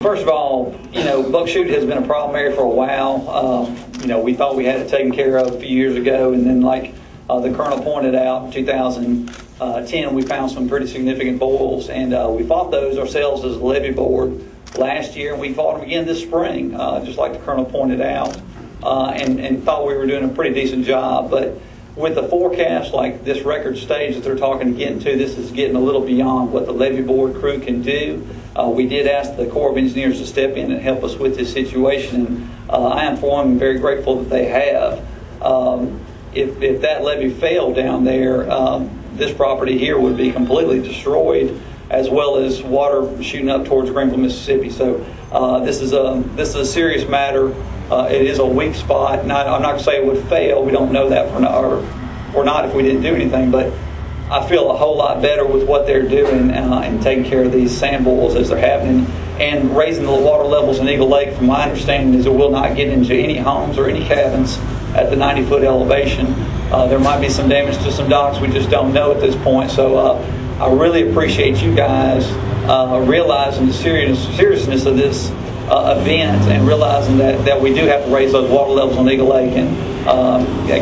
First of all, buck shooting has been a problem area for a while. We thought we had it taken care of a few years ago, and then like the Colonel pointed out, in 2010 we found some pretty significant boils, and we fought those ourselves as a levee board last year, and we fought them again this spring, just like the Colonel pointed out, and thought we were doing a pretty decent job. But with the forecast like this record stage that they're talking to get into, this is getting a little beyond what the levee board crew can do. We did ask the Corps of Engineers to step in and help us with this situation, and I am for one very grateful that they have. If that levee failed down there, this property here would be completely destroyed, as well as water shooting up towards Greenville, Mississippi. So this is a serious matter. It is a weak spot. I'm not going to say it would fail. We don't know that or not if we didn't do anything, but I feel a whole lot better with what they're doing and taking care of these sand boils as they're happening, and raising the water levels in Eagle Lake, from my understanding, is it will not get into any homes or any cabins at the 90-foot elevation. There might be some damage to some docks. We just don't know at this point. So I really appreciate you guys realizing the seriousness of this event, and realizing that we do have to raise those water levels on Eagle Lake. And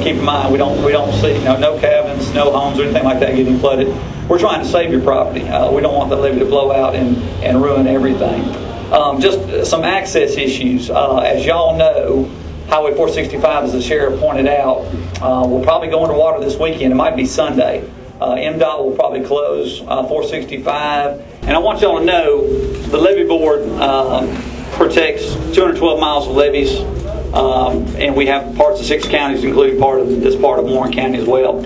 keep in mind, we don't see no cabins, no homes or anything like that getting flooded. We're trying to save your property. We don't want the levee to blow out and ruin everything. Just some access issues. As y'all know, Highway 465, as the sheriff pointed out, will probably go underwater this weekend. It might be Sunday. MDOT will probably close 465. And I want y'all to know the levee board protects 212 miles of levees. And we have parts of 6 counties, including part of this part of Warren County as well.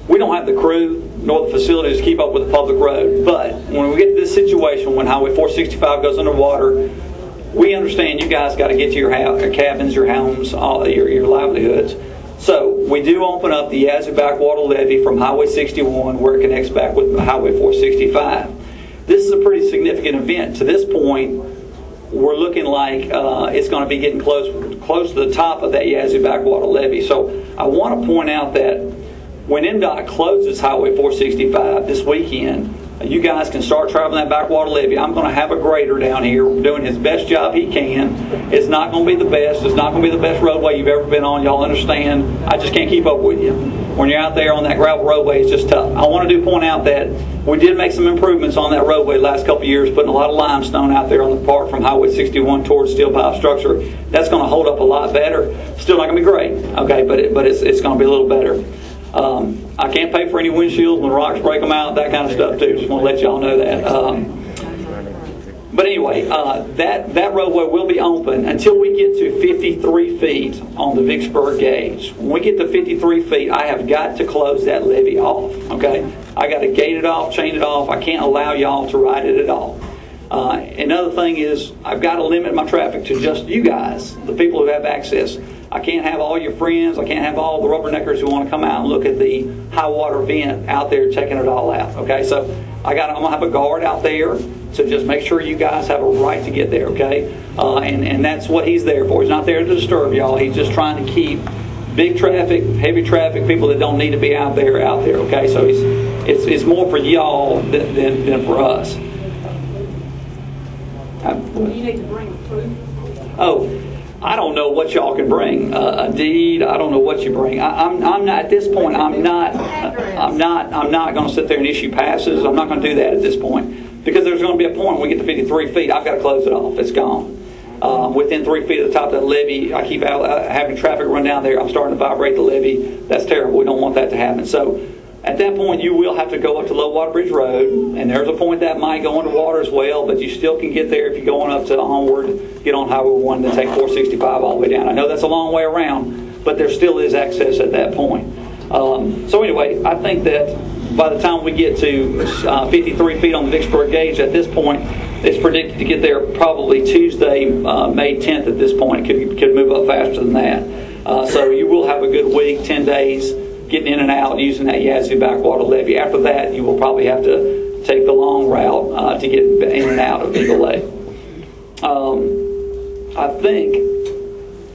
We don't have the crew nor the facilities to keep up with the public road. But when we get to this situation, when Highway 465 goes underwater, we understand you guys got to get to your cabins, your homes, your livelihoods. So we do open up the Yazoo Backwater Levee from Highway 61, where it connects back with Highway 465. This is a pretty significant event. To this point, we're looking like it's going to be getting close to the top of that Yazoo Backwater Levee. So I want to point out that when MDOT closes Highway 465 this weekend, you guys can start traveling that backwater levee. I'm going to have a grader down here doing his best job he can. It's not going to be the best. It's not going to be the best roadway you've ever been on. Y'all understand? I just can't keep up with you. When you're out there on that gravel roadway, it's just tough. I want to point out that we did make some improvements on that roadway the last couple of years, putting a lot of limestone out there on the part from Highway 61 towards steel pipe structure. That's going to hold up a lot better. Still not going to be great, okay, but it's going to be a little better. I can't pay for any windshields when rocks break them out, that kind of stuff too. Just want to let y'all know that. But anyway, that roadway will be open until we get to 53 feet on the Vicksburg gauge. When we get to 53 feet, I have got to close that levee off. Okay, I got to gate it off, chain it off. I can't allow y'all to ride it at all. Another thing is, I've got to limit my traffic to just you guys, the people who have access. I can't have all your friends. I can't have all the rubberneckers who want to come out and look at the high water event out there checking it all out. Okay, so I'm gonna have a guard out there to just make sure you guys have a right to get there. Okay, and that's what he's there for. He's not there to disturb y'all. He's just trying to keep big traffic, heavy traffic, people that don't need to be out there. Okay, so it's more for y'all than for us. You need to bring proof. Oh, I don't know what y'all can bring. A deed. I don't know what you bring. I'm not at this point. I'm not going to sit there and issue passes. I'm not going to do that at this point, because there's going to be a point when we get to 53 feet. I've got to close it off. It's gone. Within 3 feet of the top of that levee, I keep having traffic run down there. I'm starting to vibrate the levee. That's terrible. We don't want that to happen. So at that point, you will have to go up to Low Water Bridge Road, and there's a point that might go underwater as well, but you still can get there if you're going up to Onward, get on Highway 1, and take 465 all the way down. I know that's a long way around, but there still is access at that point. So anyway, I think that by the time we get to 53 feet on the Vicksburg gauge, at this point, it's predicted to get there probably Tuesday, May 10th at this point. It could move up faster than that. So you will have a good week, 10 days, getting in and out using that Yazoo Backwater Levee. After that, you will probably have to take the long route to get in and out of Eagle Lake. I think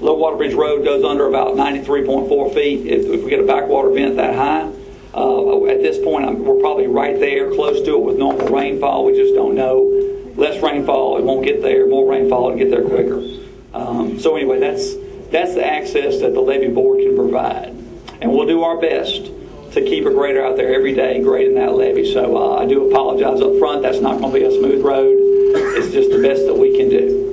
Low Water Bridge Road goes under about 93.4 feet if we get a backwater event that high. At this point, we're probably right there, close to it with normal rainfall. We just don't know less rainfall, it won't get there. More rainfall, it'll get there quicker. So anyway, that's the access that the levee board can provide. And we'll do our best to keep a grader out there every day grading that levee. So I do apologize up front. That's not going to be a smooth road. It's just the best that we can do.